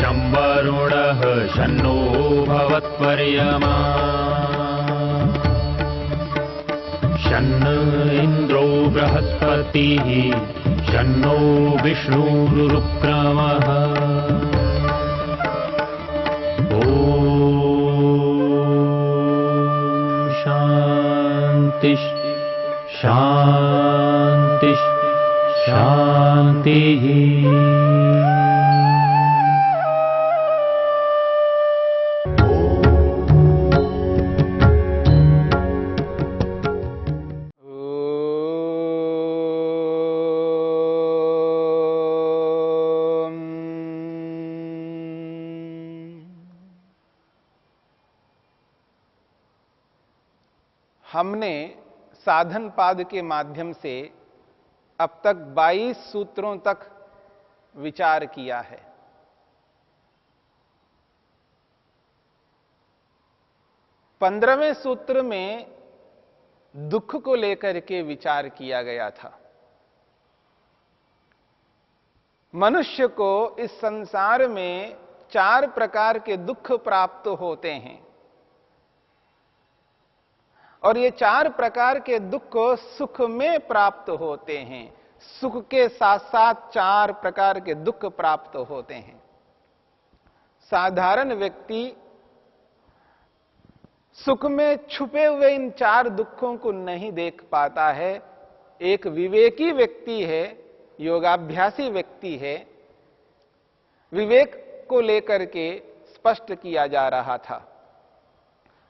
शं वरुणः शन्नो भवत्पर्यमा शन्न इन्द्रो बृहस्पतिः शन्नो विष्णुरुक्रमः ॐ शान्ति शान्ति शान्तिः। हमने साधन पाद के माध्यम से अब तक 22 सूत्रों तक विचार किया है। पंद्रहवें सूत्र में दुख को लेकर के विचार किया गया था। मनुष्य को इस संसार में 4 प्रकार के दुख प्राप्त होते हैं और ये 4 प्रकार के दुख सुख में प्राप्त होते हैं। सुख के साथ साथ 4 प्रकार के दुख प्राप्त होते हैं। साधारण व्यक्ति सुख में छुपे हुए इन 4 दुखों को नहीं देख पाता है। एक विवेकी व्यक्ति है, योगाभ्यासी व्यक्ति है। विवेक को लेकर के स्पष्ट किया जा रहा था।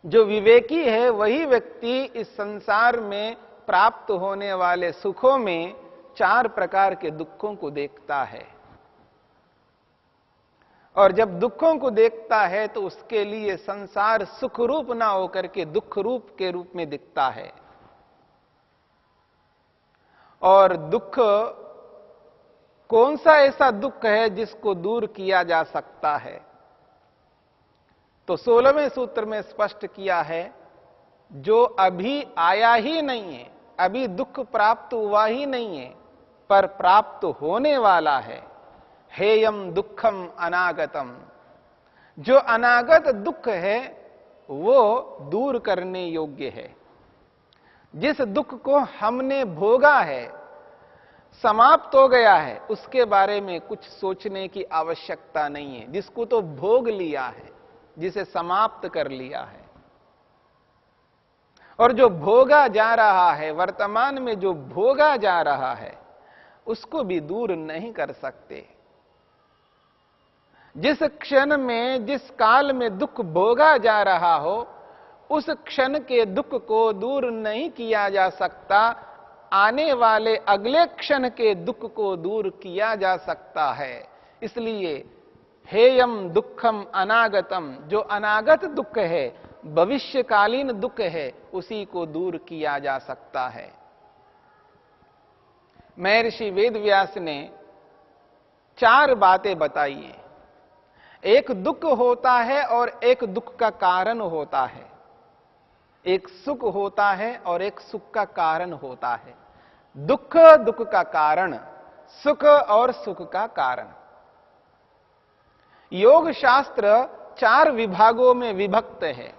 जो विवेकी है वही व्यक्ति इस संसार में प्राप्त होने वाले सुखों में 4 प्रकार के दुखों को देखता है और जब दुखों को देखता है तो उसके लिए संसार सुख रूप ना होकर के दुख रूप के रूप में दिखता है। और दुख कौन सा ऐसा दुख है जिसको दूर किया जा सकता है? तो 16वें सूत्र में स्पष्ट किया है, जो अभी आया ही नहीं है, अभी दुख प्राप्त हुआ ही नहीं है, पर प्राप्त होने वाला है। हेयम दुखम अनागतम, जो अनागत दुख है वो दूर करने योग्य है। जिस दुख को हमने भोगा है, समाप्त हो गया है, उसके बारे में कुछ सोचने की आवश्यकता नहीं है। जिसको तो भोग लिया है, जिसे समाप्त कर लिया है, और जो भोगा जा रहा है, वर्तमान में जो भोगा जा रहा है, उसको भी दूर नहीं कर सकते। जिस क्षण में, जिस काल में दुख भोगा जा रहा हो, उस क्षण के दुख को दूर नहीं किया जा सकता। आने वाले अगले क्षण के दुख को दूर किया जा सकता है। इसलिए हेयम दुखम अनागतम, जो अनागत दुख है, भविष्यकालीन दुख है, उसी को दूर किया जा सकता है। महर्षि वेदव्यास ने 4 बातें बताई हैं। एक दुख होता है और एक दुख का कारण होता है। एक सुख होता है और एक सुख का कारण होता है। दुख दुख का कारण, सुख और सुख का कारण। योग शास्त्र 4 विभागों में विभक्त है।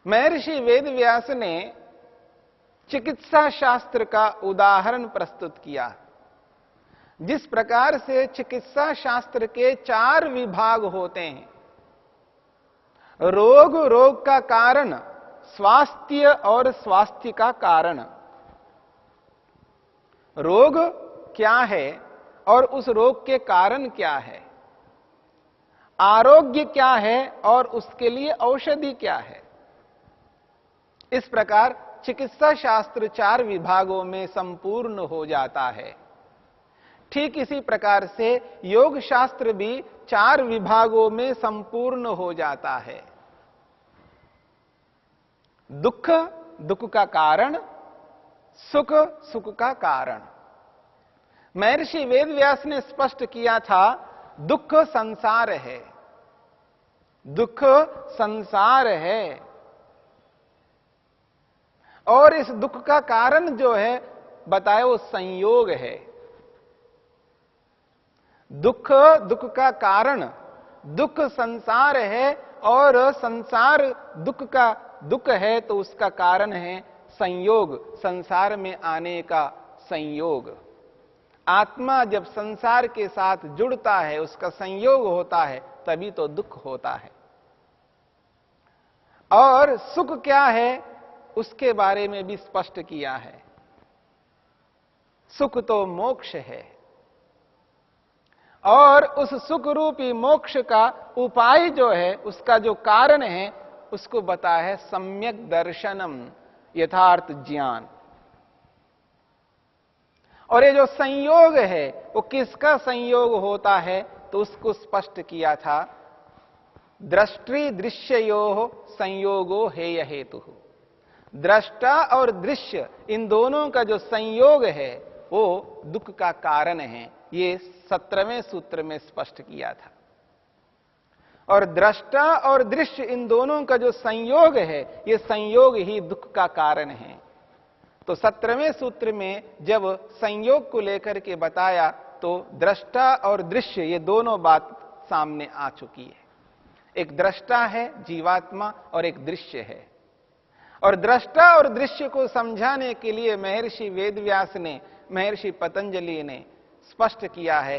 महर्षि वेदव्यास ने चिकित्सा शास्त्र का उदाहरण प्रस्तुत किया। जिस प्रकार से चिकित्सा शास्त्र के 4 विभाग होते हैं, रोग, रोग का कारण, स्वास्थ्य और स्वास्थ्य का कारण। रोग क्या है और उस रोग के कारण क्या है, आरोग्य क्या है और उसके लिए औषधि क्या है। इस प्रकार चिकित्सा शास्त्र 4 विभागों में संपूर्ण हो जाता है। ठीक इसी प्रकार से योग शास्त्र भी 4 विभागों में संपूर्ण हो जाता है। दुख, दुख का कारण, सुख, सुख का कारण। महर्षि वेदव्यास ने स्पष्ट किया था, दुख संसार है, दुख संसार है। और इस दुख का कारण जो है बताए वो संयोग है। दुख, दुख का कारण, दुख संसार है और संसार दुख का दुख है, तो उसका कारण है संयोग, संसार में आने का संयोग। आत्मा जब संसार के साथ जुड़ता है, उसका संयोग होता है, तभी तो दुख होता है। और सुख क्या है, उसके बारे में भी स्पष्ट किया है। सुख तो मोक्ष है, और उस सुख रूपी मोक्ष का उपाय जो है, उसका जो कारण है, उसको बताया है सम्यक दर्शनम, यथार्थ ज्ञान। और ये जो संयोग है, वो किसका संयोग होता है, तो उसको स्पष्ट किया था, दृष्टि दृश्ययोः संयोगो हेय हेतु। दृष्टा और दृश्य, इन दोनों का जो संयोग है, वो दुख का कारण है। ये 17वें सूत्र में स्पष्ट किया था। और दृष्टा और दृश्य, इन दोनों का जो संयोग है, ये संयोग ही दुख का कारण है। तो 17वें सूत्र में जब संयोग को लेकर के बताया, तो दृष्टा और दृश्य, ये दोनों बात सामने आ चुकी है। एक दृष्टा है जीवात्मा, और एक दृश्य है। और दृष्टा और दृश्य को समझाने के लिए महर्षि वेदव्यास ने, महर्षि पतंजलि ने स्पष्ट किया है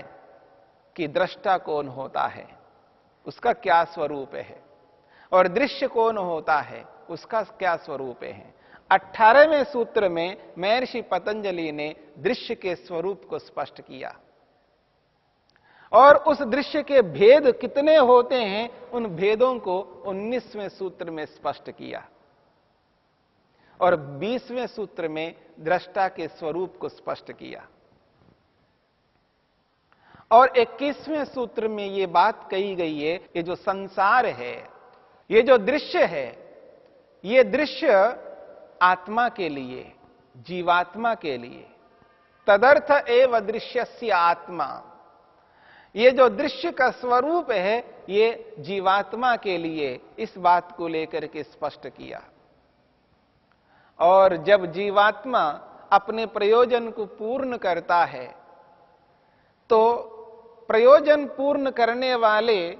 कि दृष्टा कौन होता है, उसका क्या स्वरूप है, और दृश्य कौन होता है, उसका क्या स्वरूप है। 18वें सूत्र में महर्षि पतंजलि ने दृश्य के स्वरूप को स्पष्ट किया, और उस दृश्य के भेद कितने होते हैं, उन भेदों को 19वें सूत्र में स्पष्ट किया। और 20वें सूत्र में दृष्टा के स्वरूप को स्पष्ट किया। और 21वें सूत्र में यह बात कही गई है, ये जो संसार है, ये जो दृश्य है, ये दृश्य आत्मा के लिए, जीवात्मा के लिए, तदर्थ एव दृश्यस्य आत्मा। ये जो दृश्य का स्वरूप है, ये जीवात्मा के लिए, इस बात को लेकर के स्पष्ट किया। और जब जीवात्मा अपने प्रयोजन को पूर्ण करता है, तो प्रयोजन पूर्ण करने वाले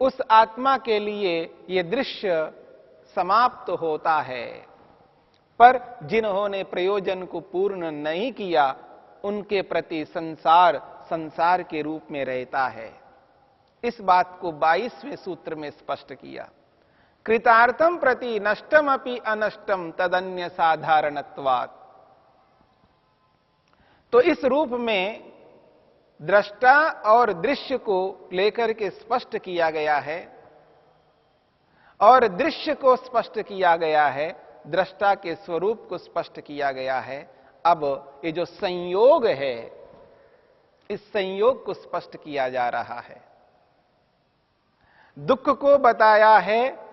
उस आत्मा के लिए ये दृश्य समाप्त होता है। पर जिन्होंने प्रयोजन को पूर्ण नहीं किया, उनके प्रति संसार संसार के रूप में रहता है। इस बात को 22वें सूत्र में स्पष्ट किया। कृतार्थम प्रति नष्टम अपि अनष्टम तदन्य साधारणत्वात्। तो इस रूप में दृष्टा और दृश्य को लेकर के स्पष्ट किया गया है, और दृश्य को स्पष्ट किया गया है, दृष्टा के स्वरूप को स्पष्ट किया गया है। अब ये जो संयोग है, इस संयोग को स्पष्ट किया जा रहा है। दुख को बताया है,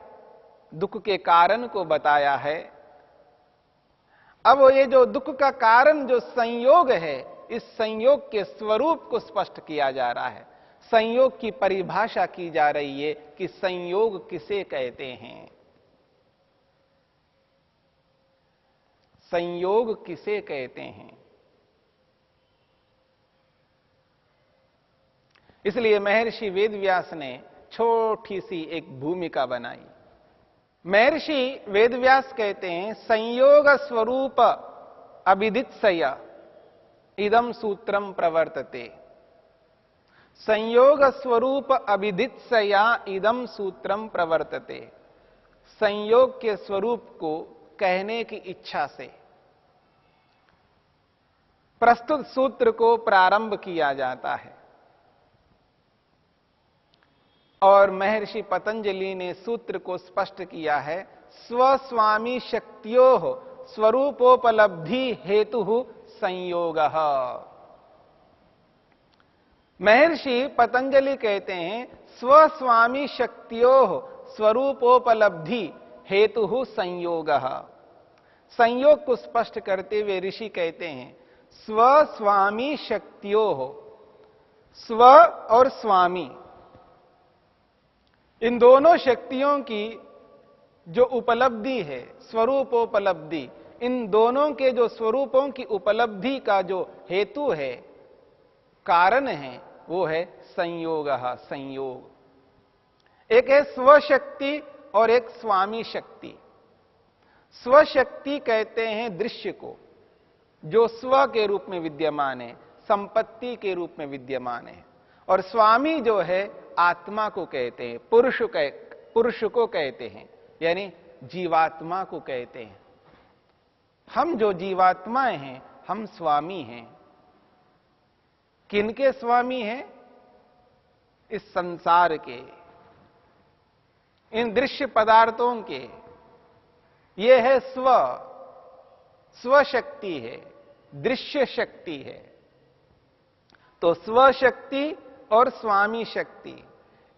दुख के कारण को बताया है। अब ये जो दुख का कारण जो संयोग है, इस संयोग के स्वरूप को स्पष्ट किया जा रहा है। संयोग की परिभाषा की जा रही है कि संयोग किसे कहते हैं, संयोग किसे कहते हैं। इसलिए महर्षि वेदव्यास ने छोटी सी एक भूमिका बनाई। महर्षि वेदव्यास कहते हैं, संयोग स्वरूप अभिदित्सया इदम सूत्रम प्रवर्तते। संयोग स्वरूप अभिदित्सया इदम सूत्रम प्रवर्तते। संयोग के स्वरूप को कहने की इच्छा से प्रस्तुत सूत्र को प्रारंभ किया जाता है। और महर्षि पतंजलि ने सूत्र को स्पष्ट किया है, स्वस्वामी शक्त्योः स्वरूपोपलब्धि हेतु संयोगः। महर्षि पतंजलि कहते हैं, स्वस्वामी शक्त्योः स्वरूपोपलब्धि हेतु संयोगः। संयोग को स्पष्ट करते हुए ऋषि कहते हैं, स्वस्वामी शक्त्योः, स्व और स्वामी, इन दोनों शक्तियों की जो उपलब्धि है, स्वरूपोपलब्धि, इन दोनों के जो स्वरूपों की उपलब्धि का जो हेतु है, कारण है, वो है संयोग। संयोग एक है स्वशक्ति और एक स्वामी शक्ति। स्वशक्ति कहते हैं दृश्य को, जो स्व के रूप में विद्यमान है, संपत्ति के रूप में विद्यमान है। और स्वामी जो है आत्मा को कहते हैं, पुरुष को कहते हैं, यानी जीवात्मा को कहते हैं। हम जो जीवात्माएं हैं, हम स्वामी हैं। किनके स्वामी हैं? इस संसार के, इन दृश्य पदार्थों के। ये है स्वशक्ति है, दृश्य शक्ति है। तो स्वशक्ति और स्वामी शक्ति,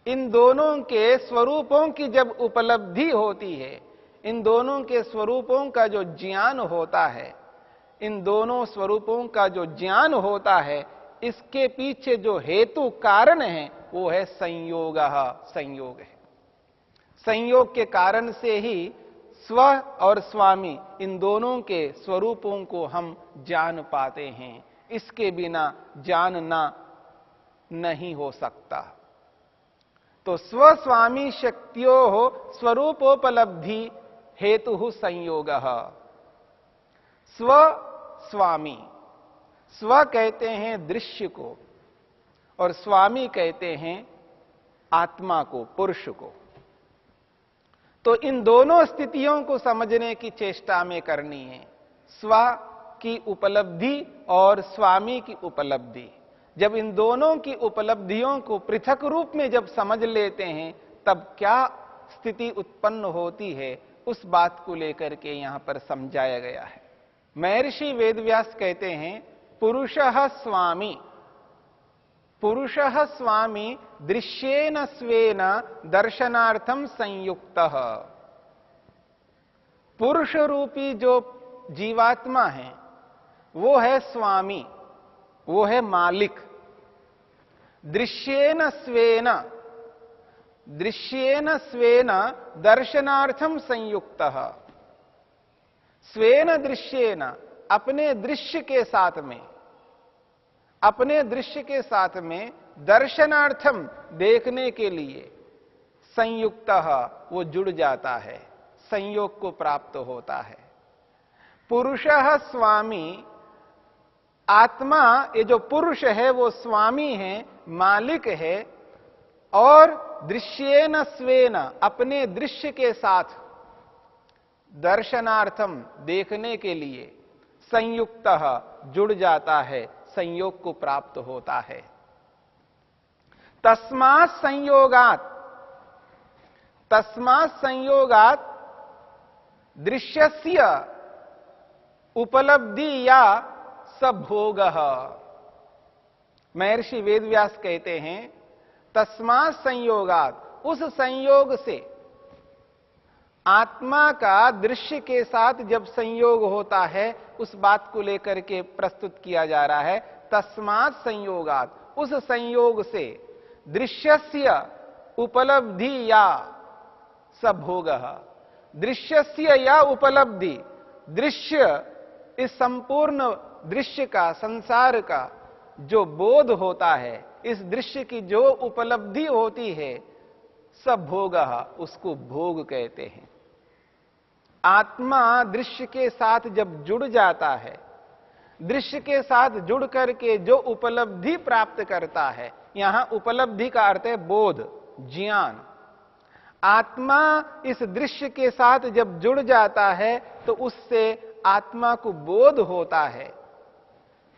इन दोनों के स्वरूपों की जब उपलब्धि होती है, इन दोनों के स्वरूपों का जो ज्ञान होता है, इन दोनों स्वरूपों का जो ज्ञान होता है, इसके पीछे जो हेतु कारण है वो है संयोग। संयोग है। संयोग के कारण से ही स्व और स्वामी, इन दोनों के स्वरूपों को हम जान पाते हैं। इसके बिना जानना नहीं हो सकता। तो स्वस्वामी शक्तियों स्वरूपोपलब्धि हेतु संयोग। स्वस्वामी, स्व कहते हैं दृश्य को और स्वामी कहते हैं आत्मा को, पुरुष को। तो इन दोनों स्थितियों को समझने की चेष्टा में करनी है। स्व की उपलब्धि और स्वामी की उपलब्धि। जब इन दोनों की उपलब्धियों को पृथक रूप में जब समझ लेते हैं, तब क्या स्थिति उत्पन्न होती है, उस बात को लेकर के यहां पर समझाया गया है। महर्षि वेदव्यास कहते हैं, पुरुषः स्वामी, पुरुषः स्वामी दृश्येन स्वेन दर्शनार्थम संयुक्तः। पुरुष रूपी जो जीवात्मा है वो है स्वामी, वो है मालिक। दृश्येन स्वेन, दृश्येन स्वेन दर्शनार्थम संयुक्तः। स्वेन दृश्येन, अपने दृश्य के साथ में, अपने दृश्य के साथ में दर्शनार्थम, देखने के लिए, संयुक्तः, वो जुड़ जाता है, संयोग को प्राप्त होता है। पुरुषः स्वामी, आत्मा, ये जो पुरुष है वो स्वामी है, मालिक है। और दृश्येन स्वेन, अपने दृश्य के साथ, दर्शनार्थम, देखने के लिए, संयुक्तः, जुड़ जाता है, संयोग को प्राप्त होता है। तस्मात् संयोगात्, तस्मात् संयोगात् दृश्यस्य उपलब्धि या सभोगः। महर्षि वेदव्यास कहते हैं, तस्मात् संयोगात्, उस संयोग से, आत्मा का दृश्य के साथ जब संयोग होता है, उस बात को लेकर के प्रस्तुत किया जा रहा है। तस्मात् संयोगात्, उस संयोग से दृश्यस्य उपलब्धि या सभोगः। दृश्यस्य या उपलब्धि, दृश्य, इस संपूर्ण दृश्य का, संसार का जो बोध होता है, इस दृश्य की जो उपलब्धि होती है, सभोगः, उसको भोग कहते हैं। आत्मा दृश्य के साथ जब जुड़ जाता है, दृश्य के साथ जुड़ करके जो उपलब्धि प्राप्त करता है, यहां उपलब्धि का अर्थ है बोध, ज्ञान। आत्मा इस दृश्य के साथ जब जुड़ जाता है तो उससे आत्मा को बोध होता है,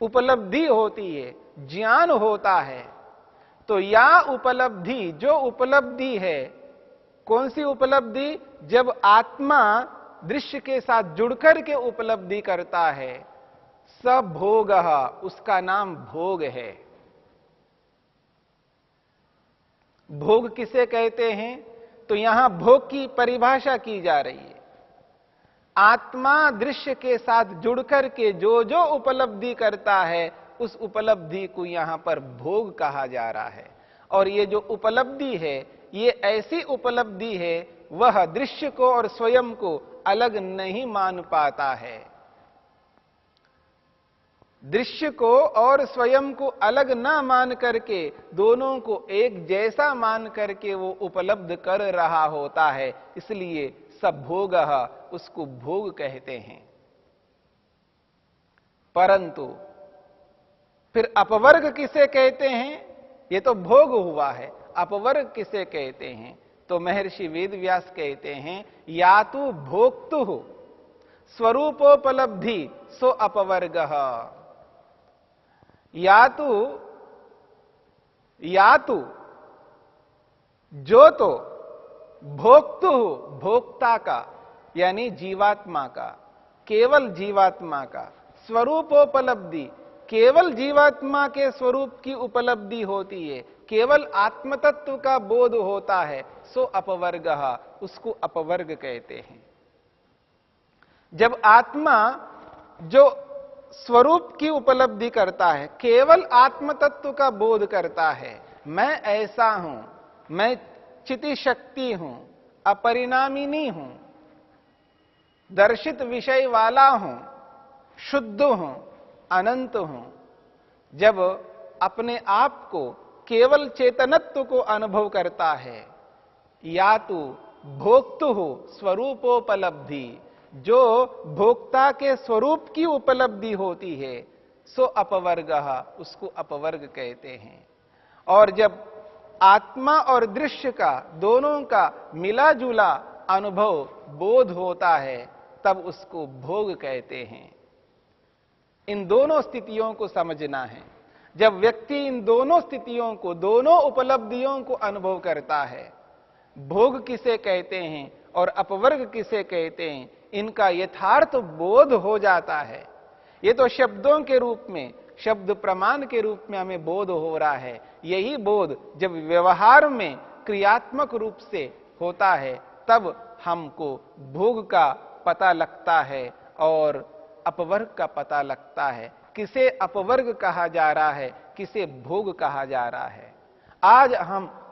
उपलब्धि होती है, ज्ञान होता है। तो या उपलब्धि, जो उपलब्धि है, कौन सी उपलब्धि? जब आत्मा दृश्य के साथ जुड़कर के उपलब्धि करता है, सभोगः, उसका नाम भोग है। भोग किसे कहते हैं? तो यहां भोग की परिभाषा की जा रही है। आत्मा दृश्य के साथ जुड़कर के जो जो उपलब्धि करता है, उस उपलब्धि को यहां पर भोग कहा जा रहा है। और ये जो उपलब्धि है, ये ऐसी उपलब्धि है, वह दृश्य को और स्वयं को अलग नहीं मान पाता है। दृश्य को और स्वयं को अलग ना मान करके दोनों को एक जैसा मान करके वो उपलब्ध कर रहा होता है, इसलिए सब भोग उसको भोग कहते हैं। परंतु फिर अपवर्ग किसे कहते हैं? ये तो भोग हुआ है, अपवर्ग किसे कहते हैं? तो महर्षि वेदव्यास कहते हैं, या तो भोक्तु स्वरूपोपलब्धि सो अपवर्ग, या तो जो तो भोक्तु भोक्ता का यानी जीवात्मा का, केवल जीवात्मा का स्वरूपोपलब्धि, केवल जीवात्मा के स्वरूप की उपलब्धि होती है, केवल आत्मतत्व का बोध होता है, सो अपवर्ग, उसको अपवर्ग कहते हैं। जब आत्मा जो स्वरूप की उपलब्धि करता है, केवल आत्म तत्व का बोध करता है, मैं ऐसा हूं, मैं चिति शक्ति हूं, अपरिणामिनी हूं, दर्शित विषय वाला हूं, शुद्ध हूं, अनंत हूं, जब अपने आप को केवल चेतनत्व को अनुभव करता है, या तो भोक्तु हो स्वरूपोपलब्धि, जो भोक्ता के स्वरूप की उपलब्धि होती है, सो अपवर्ग, उसको अपवर्ग कहते हैं। और जब आत्मा और दृश्य का दोनों का मिला जुला अनुभव बोध होता है, तब उसको भोग कहते हैं। इन दोनों स्थितियों को समझना है। जब व्यक्ति इन दोनों स्थितियों को, दोनों उपलब्धियों को अनुभव करता है, भोग किसे कहते हैं और अपवर्ग किसे कहते हैं, इनका यथार्थ बोध हो जाता है। ये तो शब्दों के रूप में, शब्द प्रमाण के रूप में हमें बोध हो रहा है। यही बोध जब व्यवहार में क्रियात्मक रूप से होता है, तब हमको भोग का पता लगता है और अपवर्ग का पता लगता है। किसे अपवर्ग कहा जा रहा है, किसे भोग कहा जा रहा है। आज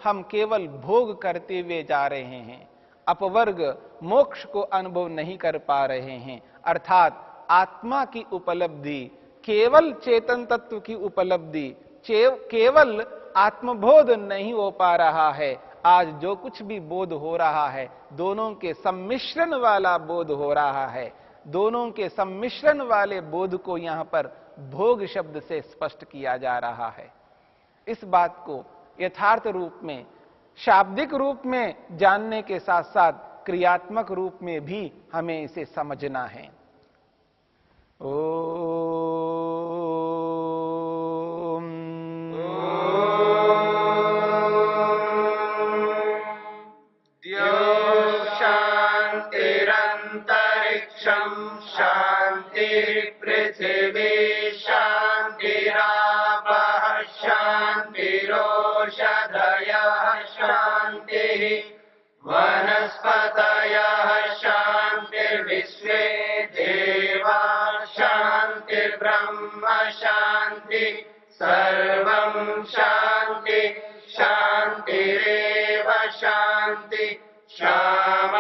हम केवल भोग करते हुए जा रहे हैं, अपवर्ग मोक्ष को अनुभव नहीं कर पा रहे हैं। अर्थात आत्मा की उपलब्धि, केवल चेतन तत्व की उपलब्धि, केवल आत्मबोध नहीं हो पा रहा है। आज जो कुछ भी बोध हो रहा है, दोनों के सम्मिश्रण वाला बोध हो रहा है। दोनों के सम्मिश्रण वाले बोध को यहां पर भोग शब्द से स्पष्ट किया जा रहा है। इस बात को यथार्थ रूप में, शाब्दिक रूप में जानने के साथ साथ क्रियात्मक रूप में भी हमें इसे समझना है। ओम शांतिरंतरिक्षं शांतिर्पृथिवी शांतिरापः शांतिरोषधयः शांतिः वनस्पतयः शांतिर्विश्वे देवा शांतिर्ब्रह्म शांति सर्वं शांति शांतिरेव शांति शाम